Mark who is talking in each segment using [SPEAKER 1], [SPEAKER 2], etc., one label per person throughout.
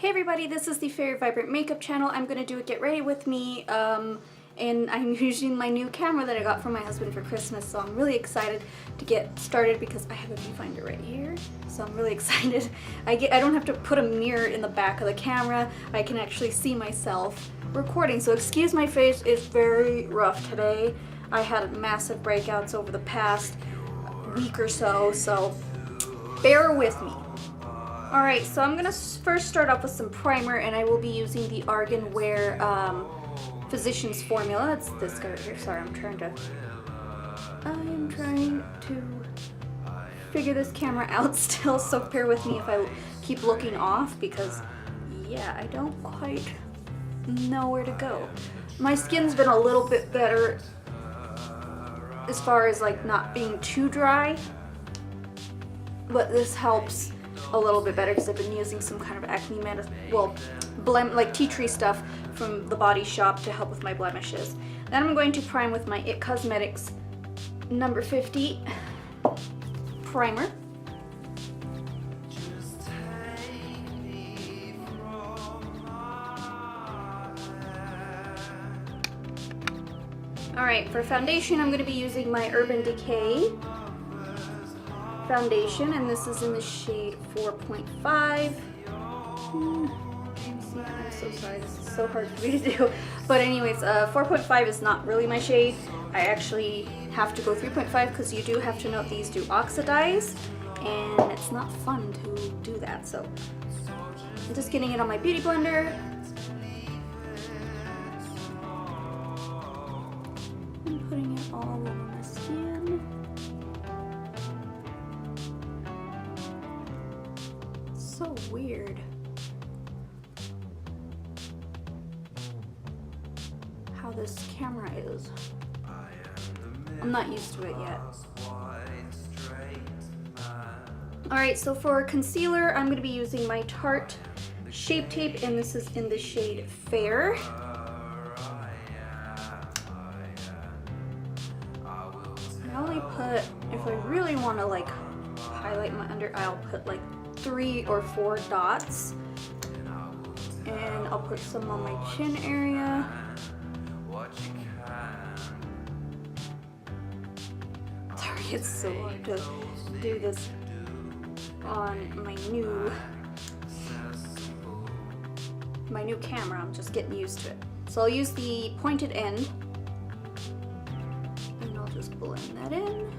[SPEAKER 1] Hey everybody, this is the Fairy Vibrant Makeup channel. I'm going to do a get ready with me, and I'm using my new camera that I got from my husband for Christmas, so I'm really excited to get started because I have a viewfinder right here, so I'm really excited. I don't have to put a mirror in the back of the camera. I can actually see myself recording, so excuse my face, it's very rough today. I had massive breakouts over the past week or so, so bear with me. Alright, so I'm going to first start off with some primer, and I will be using the Argan Wear Physician's Formula. It's this guy right here. Sorry, I am trying to figure this camera out still, so bear with me if I keep looking off, because, yeah, I don't quite know where to go. My skin's been a little bit better as far as, like, not being too dry, but this helps a little bit better because I've been using some kind of acne like tea tree stuff from the Body Shop to help with my blemishes. Then I'm going to prime with my IT Cosmetics number 50 primer. Alright, for foundation I'm going to be using my Urban Decay foundation, and this is in the shade 4.5. I'm so sorry, this is so hard for me to do. But anyways, 4.5 is not really my shade. I actually have to go 3.5 because you do have to note these do oxidize, and it's not fun to do that. So I'm just getting it on my beauty blender. I'm putting it all over my skin. So weird how this camera is. I'm not used to it yet. Alright, so for concealer, I'm going to be using my Tarte Shape Tape, and this is in the shade Fair. I only put, if I really want to like highlight my under eye, I'll put like 3 or 4 dots, and I'll put some on my chin area. Sorry, it's so hard to do this on my new camera. I'm just getting used to it. So I'll use the pointed end, and I'll just blend that in.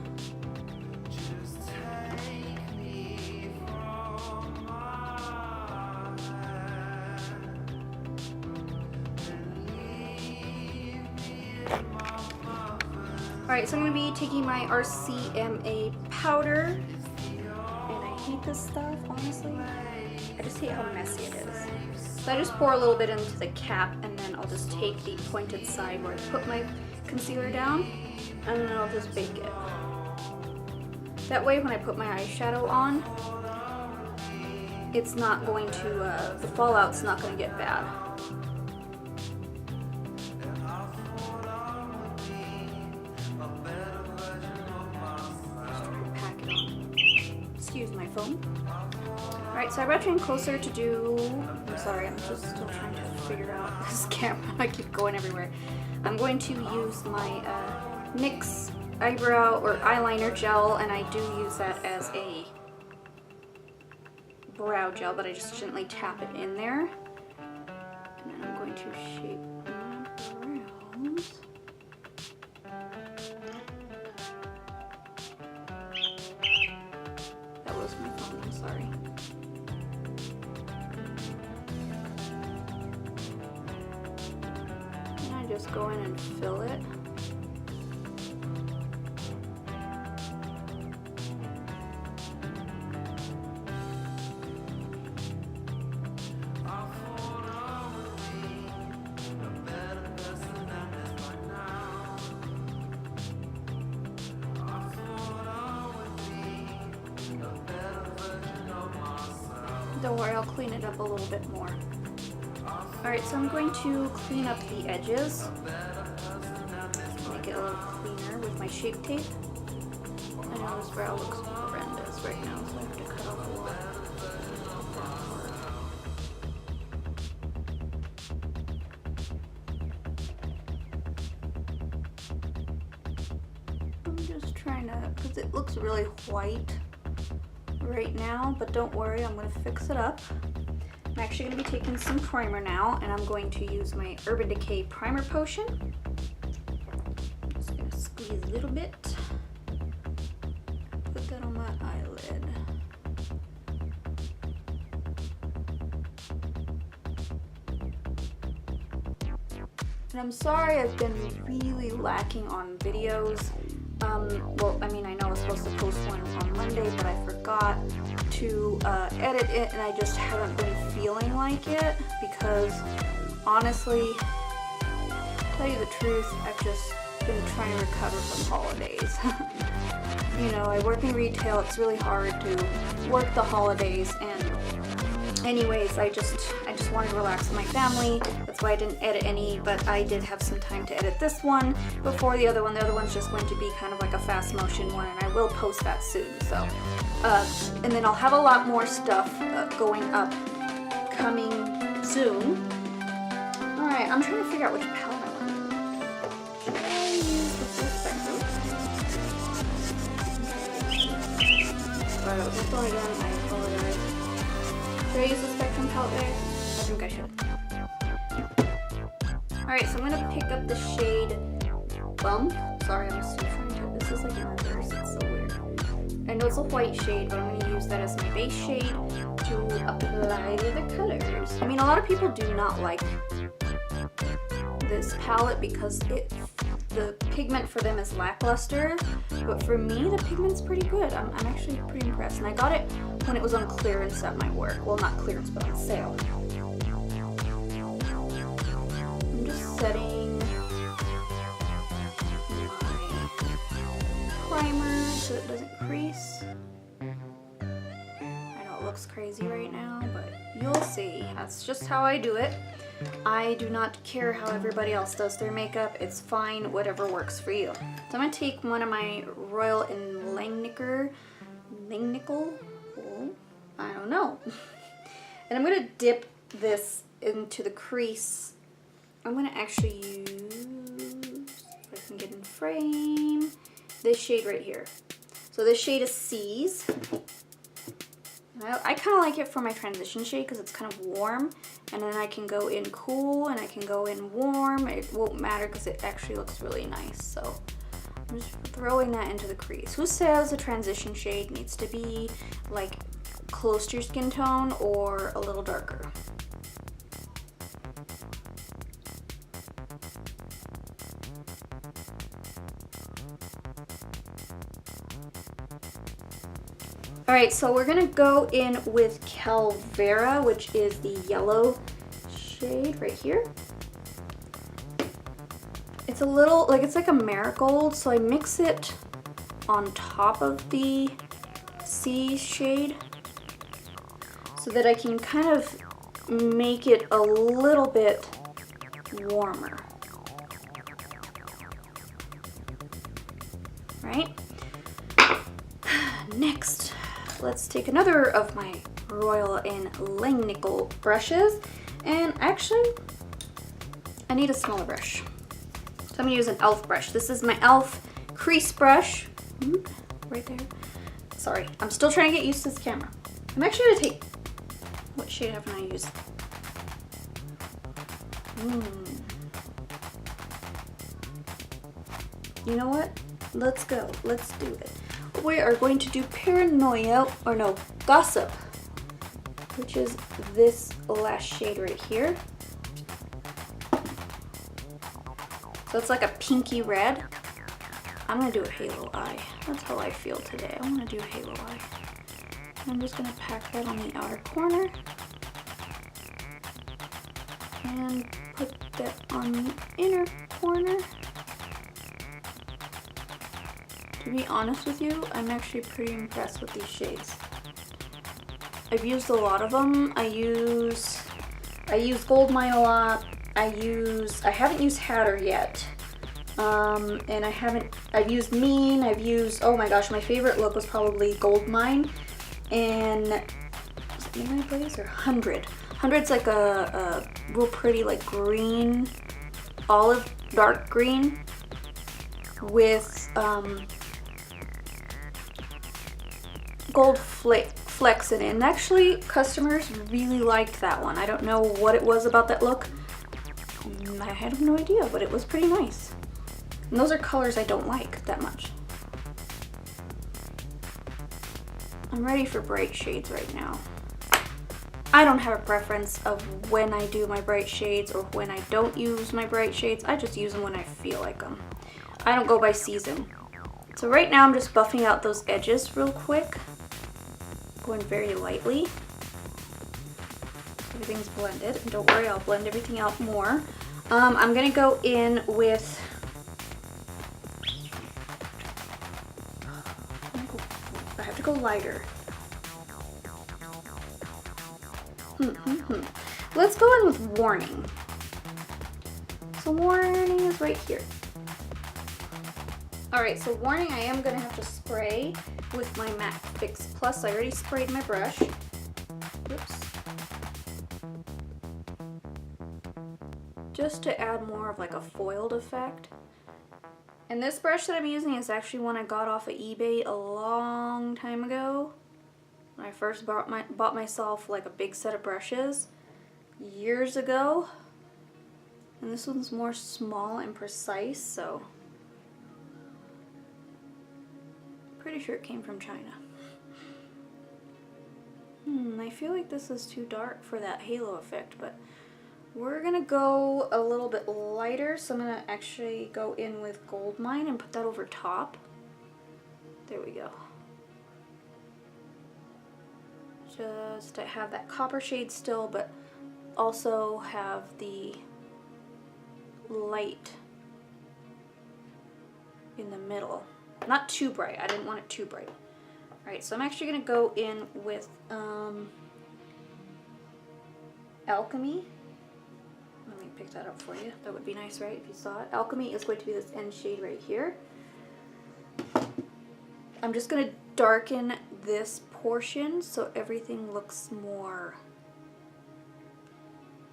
[SPEAKER 1] Alright, so I'm going to be taking my RCMA powder, and I hate this stuff, honestly. I just hate how messy it is. So I just pour a little bit into the cap, and then I'll just take the pointed side where I put my concealer down, and then I'll just bake it. That way when I put my eyeshadow on, it's not going to, the fallout's not going to get bad. Excuse my phone. Alright, so I brought you in closer to do... I'm sorry, I'm just still trying to figure out this camera. I keep going everywhere. I'm going to use my NYX eyebrow or eyeliner gel, and I do use that as a brow gel, but I just gently tap it in there. And then I'm going to shape my brows. My phone, I'm sorry. And I just go in and fill it. Don't worry, I'll clean it up a little bit more. Alright, so I'm going to clean up the edges. Make it a little cleaner with my Shape Tape. I know this brow looks horrendous right now, so I have to cut off a lot. up because it looks really white right now, but don't worry, I'm going to fix it up. I'm actually going to be taking some primer now, and I'm going to use my Urban Decay Primer Potion. Just going to squeeze a little bit. Put that on my eyelid. And I'm sorry I've been really lacking on videos. Well, I mean, I know I was supposed to post one on Monday, but I forgot to edit it, and I just haven't been feeling like it because, honestly, to tell you the truth, I've just been trying to recover from holidays. You know, I work in retail. It's really hard to work the holidays, and anyways, I just wanted to relax with my family. That's why I didn't edit any, but I did have some time to edit this one before the other one. The other one's just going to be kind of like a fast motion one, and I will post that soon. So, and then I'll have a lot more stuff going up coming soon. All right, I'm trying to figure out which palette I want. Should I use the full spectrum? Sorry, with my phone again. I apologize. Should I use the Spectrum palette there? I think I should. Alright, so I'm going to pick up the shade Bump. Sorry, I'm still trying to... This is like in reverse. It's so weird. I know it's a white shade, but I'm going to use that as my base shade to apply the colors. I mean, a lot of people do not like this palette because the pigment for them is lackluster, but for me the pigment's pretty good. I'm actually pretty impressed, and I got it when it was on clearance at my work. Well, not clearance, but on sale. I'm just setting my primer so it doesn't crease. I know it looks crazy right now, but you'll see. That's just how I do it. I do not care how everybody else does their makeup. It's fine, whatever works for you. So I'm going to take one of my Royal and Langnickel, oh, I don't know. And I'm going to dip this into the crease. I'm going to actually use, if I can get in frame, this shade right here. So this shade is C's. I kind of like it for my transition shade because it's kind of warm, and then I can go in cool and I can go in warm. It won't matter because it actually looks really nice. So I'm just throwing that into the crease. Who says a transition shade needs to be like close to your skin tone or a little darker? Alright, so we're going to go in with Calvera, which is the yellow shade right here. It's a little, like, it's like a marigold, so I mix it on top of the C shade so that I can kind of make it a little bit warmer. Right? Next, let's take another of my Royal and Langnickel brushes, and actually I need a smaller brush, so I'm gonna use an e.l.f. brush. This is my e.l.f. crease brush. Right there. Sorry, I'm still trying to get used to this camera. I'm actually gonna take, what shade haven't I used? You know what? Let's go. Let's do it. We are going to do Paranoia, or no, Gossip, which is this last shade right here. So it's like a pinky red. I'm gonna do a halo eye. That's how I feel today. I'm gonna do a halo eye. I'm just gonna pack that on the outer corner and put that on the inner corner. To be honest with you, I'm actually pretty impressed with these shades. I've used a lot of them. I use Goldmine a lot. I haven't used Hatter yet. And I've used Mean, oh my gosh, my favorite look was probably Goldmine. And, was it Midnight Blaze or 100? 100's like a real pretty like green, olive, dark green with, gold flecks in it. And actually, customers really liked that one. I don't know what it was about that look. I had no idea, but it was pretty nice. And those are colors I don't like that much. I'm ready for bright shades right now. I don't have a preference of when I do my bright shades or when I don't use my bright shades. I just use them when I feel like them. I don't go by season. So right now I'm just buffing out those edges real quick. Going very lightly. Everything's blended. And don't worry, I'll blend everything out more. I'm gonna go in with I have to go lighter. Let's go in with Warning. So Warning is right here. Alright, so Warning I am gonna have to spray with my Matte Fix Plus. I already sprayed my brush. Oops. Just to add more of like a foiled effect. And this brush that I'm using is actually one I got off of eBay a long time ago. When I first bought myself like a big set of brushes years ago. And this one's more small and precise, so pretty sure it came from China. I feel like this is too dark for that halo effect, but we're gonna go a little bit lighter, so I'm gonna actually go in with Gold Mine and put that over top. There we go. Just to have that copper shade still, but also have the light in the middle. Not too bright. I didn't want it too bright. Alright, so I'm actually gonna go in with Alchemy. Let me pick that up for you. That would be nice, right, if you saw it. Alchemy is going to be this end shade right here. I'm just going to darken this portion so everything looks more,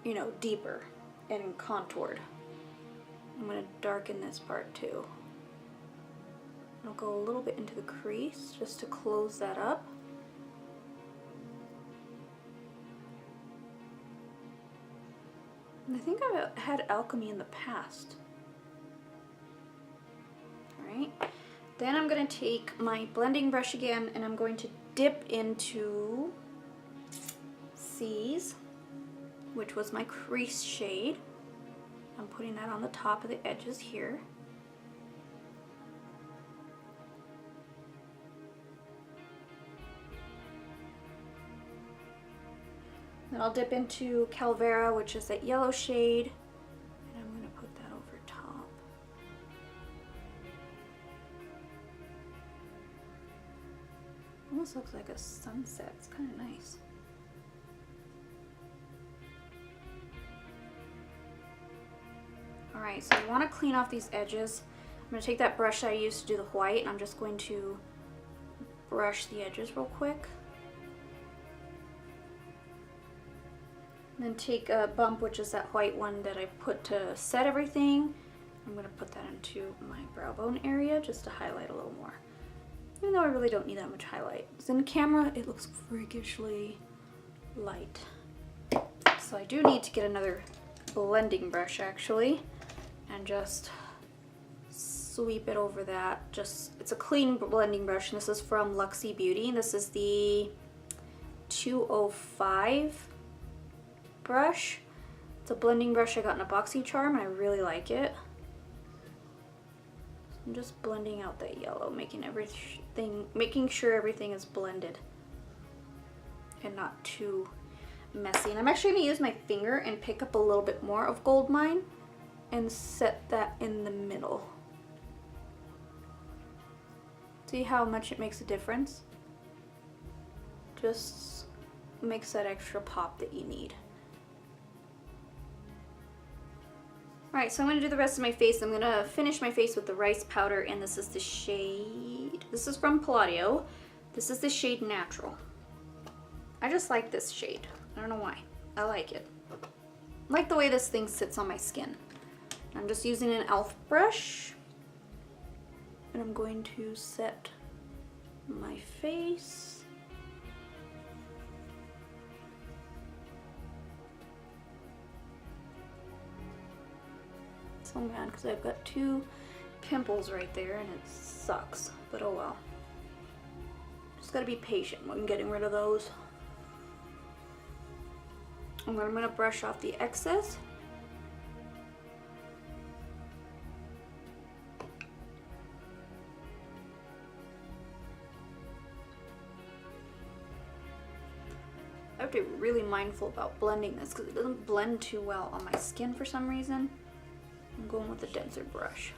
[SPEAKER 1] you know, deeper and contoured. I'm going to darken this part too. I'll go a little bit into the crease just to close that up. And I think I've had Alchemy in the past. Alright, then I'm going to take my blending brush again and I'm going to dip into Seas, which was my crease shade. I'm putting that on the top of the edges here. Then I'll dip into Calvera, which is that yellow shade, and I'm going to put that over top. Almost looks like a sunset. It's kind of nice. Alright, so I want to clean off these edges. I'm going to take that brush that I used to do the white, and I'm just going to brush the edges real quick. And then take a bump, which is that white one that I put to set everything. I'm going to put that into my brow bone area just to highlight a little more. Even though I really don't need that much highlight. So in camera, it looks freakishly light. So I do need to get another blending brush actually, and just sweep it over that. It's a clean blending brush, and this is from Luxie Beauty. This is the 205 brush. It's a blending brush I got in a BoxyCharm, and I really like it. So I'm just blending out that yellow, making sure everything is blended and not too messy. And I'm actually going to use my finger and pick up a little bit more of Gold Mine and set that in the middle. See how much it makes a difference? Just makes that extra pop that you need. Alright, so I'm going to do the rest of my face. I'm going to finish my face with the rice powder, and this is the shade, this is from Palladio. This is the shade Natural. I just like this shade. I don't know why. I like it. I like the way this thing sits on my skin. I'm just using an e.l.f. brush, and I'm going to set my face. so mad because I've got 2 pimples right there and it sucks, but oh well. Just gotta be patient when getting rid of those. And then I'm gonna brush off the excess. I have to be really mindful about blending this because it doesn't blend too well on my skin for some reason. I'm going with a denser brush.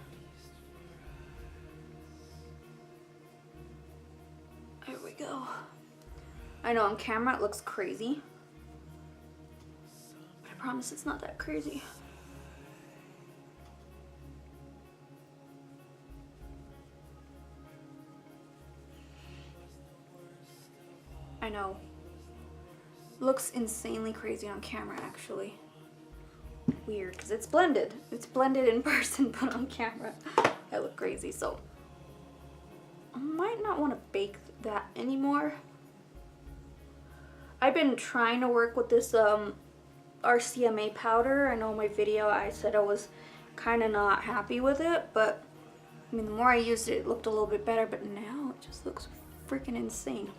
[SPEAKER 1] There we go. I know on camera it looks crazy, but I promise it's not that crazy. I know. Looks insanely crazy on camera actually. Weird because it's blended. It's blended in person, but on camera I look crazy. So I might not want to bake that anymore. I've been trying to work with this RCMA powder. I know in my video I said I was kind of not happy with it, but I mean the more I used it, it looked a little bit better, but now it just looks freaking insane.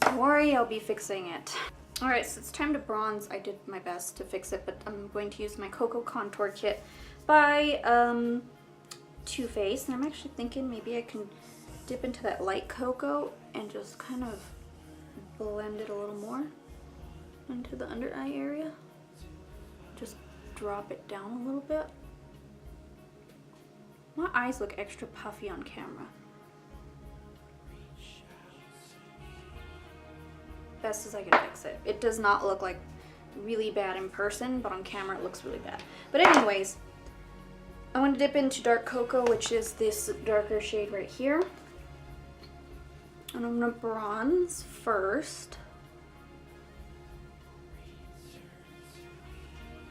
[SPEAKER 1] Don't worry, I'll be fixing it. Alright, so it's time to bronze. I did my best to fix it, but I'm going to use my Cocoa Contour Kit by Too Faced. And I'm actually thinking maybe I can dip into that light cocoa and just kind of blend it a little more into the under eye area. Just drop it down a little bit. My eyes look extra puffy on camera. Best as I can fix it. It does not look like really bad in person, but on camera it looks really bad. But anyways, I want to dip into dark cocoa, which is this darker shade right here. And I'm going to bronze first.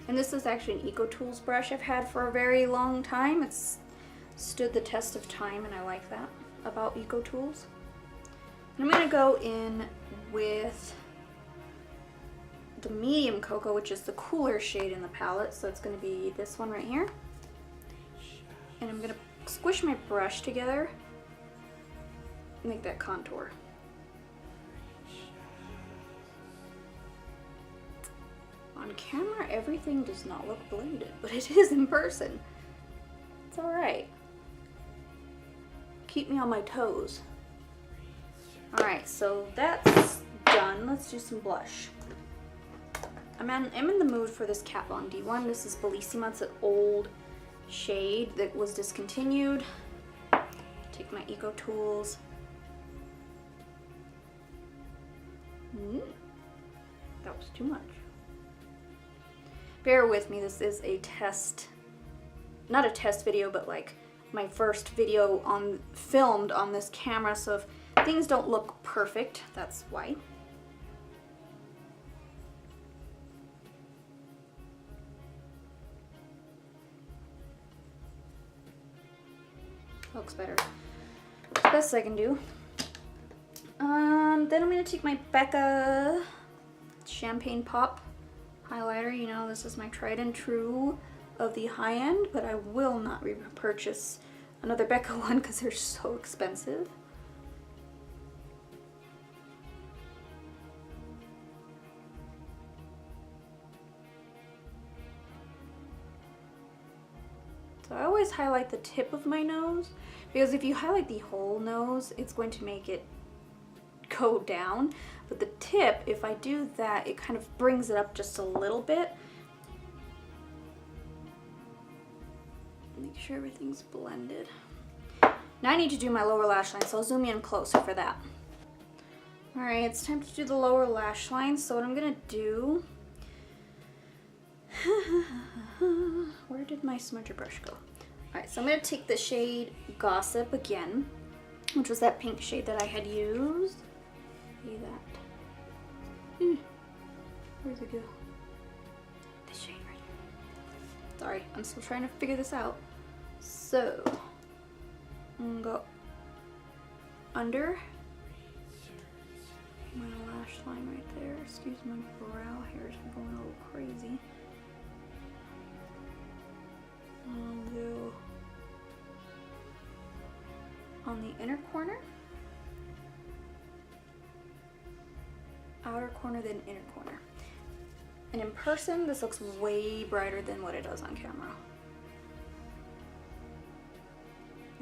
[SPEAKER 1] And this is actually an Eco Tools brush I've had for a very long time. It's stood the test of time and I like that about Eco Tools. And I'm going to go in with the medium cocoa, which is the cooler shade in the palette. So it's going to be this one right here. And I'm going to squish my brush together and make that contour. On camera, everything does not look blended, but it is in person. It's alright. Keep me on my toes. Alright, so that's done. Let's do some blush. I'm in the mood for this Kat Von D one. This is Bellissima. It's an old shade that was discontinued. Take my Eco Tools. That was too much. Bear with me, this is a test, not a test video, but like my first video filmed on this camera, so if things don't look perfect, that's why. Looks better. Best I can do. Then I'm going to take my Becca Champagne Pop highlighter. You know, this is my tried and true of the high end, but I will not repurchase another Becca one because they're so expensive. So I always highlight the tip of my nose, because if you highlight the whole nose, it's going to make it go down. But the tip, if I do that, it kind of brings it up just a little bit. Make sure everything's blended. Now I need to do my lower lash line, so I'll zoom in closer for that. Alright, it's time to do the lower lash line. So what I'm gonna do... Where did my smudger brush go? Alright, so I'm gonna take the shade Gossip again, which was that pink shade that I had used. See that? Where's it go? This shade right here. Sorry, I'm still trying to figure this out. So, I'm gonna go under my lash line right there. Excuse my brow hairs are going a little crazy. on the inner corner, outer corner, then inner corner. And in person, this looks way brighter than what it does on camera.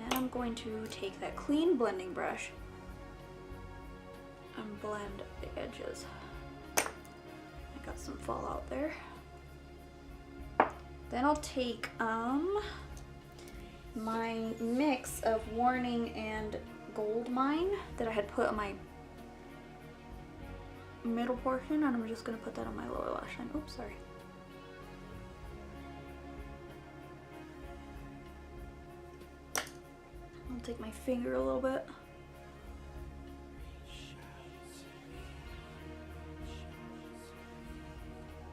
[SPEAKER 1] And I'm going to take that clean blending brush and blend the edges. I got some fallout there. Then I'll take my mix of Warning and Gold Mine that I had put on my middle portion, and I'm just going to put that on my lower lash line. Oops, sorry. I'll take my finger a little bit.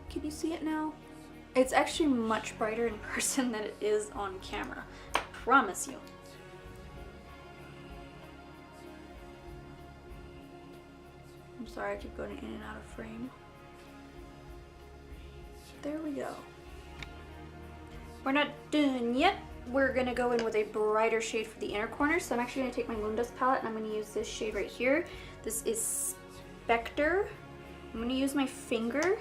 [SPEAKER 1] Can you see it now? It's actually much brighter in person than it is on camera. I promise you. I'm sorry, I keep going in and out of frame. There we go. We're not done yet. We're gonna go in with a brighter shade for the inner corner. So I'm actually gonna take my Moondust palette and I'm gonna use this shade right here. This is Spectre. I'm gonna use my finger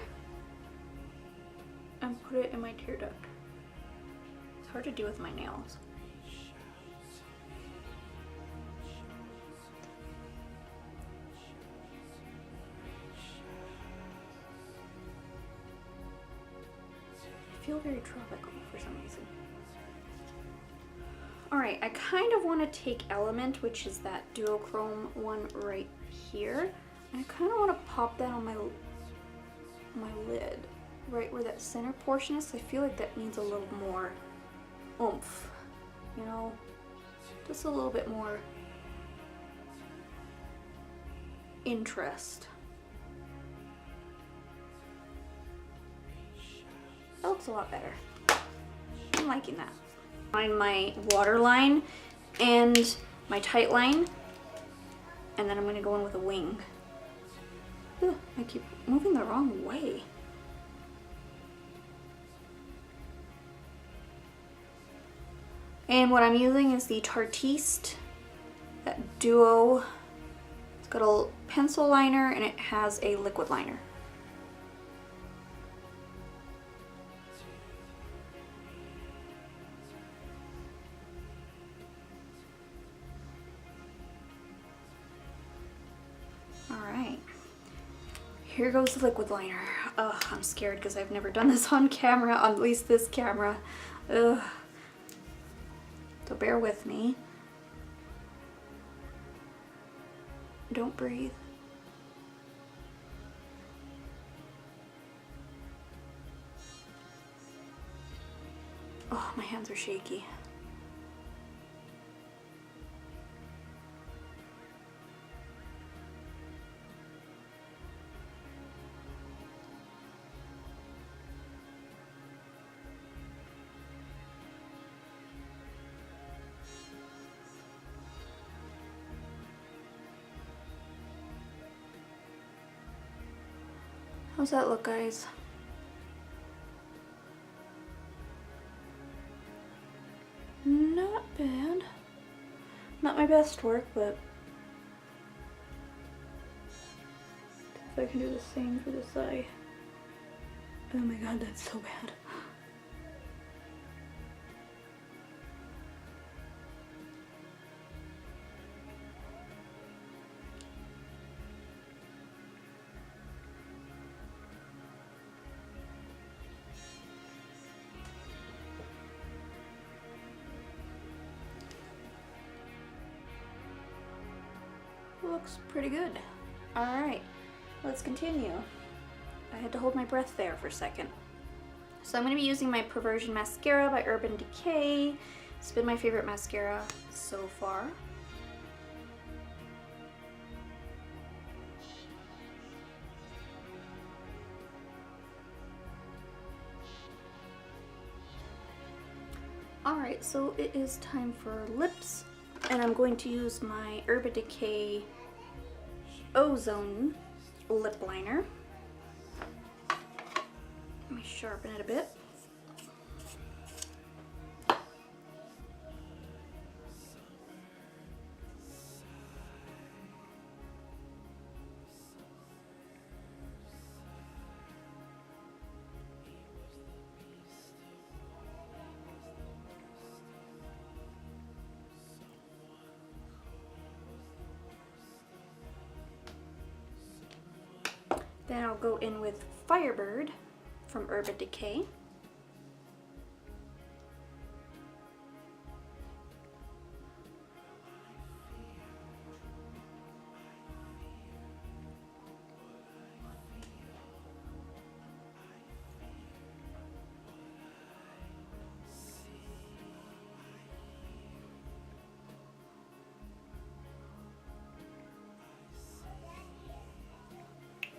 [SPEAKER 1] and put it in my tear duct. It's hard to do with my nails. I feel very tropical for some reason. Alright, I kind of want to take Element, which is that duochrome one right here. And I kind of want to pop that on my lid, right where that center portion is. I feel like that needs a little more oomph, you know, just a little bit more interest. That looks a lot better. I'm liking that. Find my waterline and my tight line, and then I'm going to go in with a wing. Ugh, I keep moving the wrong way. And what I'm using is the Tartiste, that duo. It's got a pencil liner and it has a liquid liner. Alright, here goes the liquid liner. Ugh, I'm scared because I've never done this on camera, at least this camera. Ugh. So bear with me. Don't breathe. Oh, my hands are shaky. How's that look, guys? Not bad. Not my best work, but if I can do the same for this eye. Oh my god, that's so bad. Looks pretty good. Alright, let's continue. I had to hold my breath there for a second. So I'm going to be using my Perversion Mascara by Urban Decay. It's been my favorite mascara so far. Alright, so it is time for lips. And I'm going to use my Urban Decay Ozone lip liner. Let me sharpen it a bit. Then I'll go in with Firebird from Urban Decay.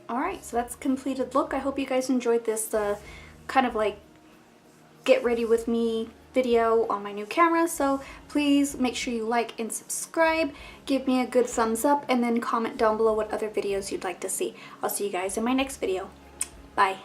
[SPEAKER 1] Alright, so that's a completed look. I hope you guys enjoyed this kind of like get ready with me video on my new camera. So please make sure you like and subscribe, give me a good thumbs up, and then comment down below what other videos you'd like to see. I'll see you guys in my next video. Bye.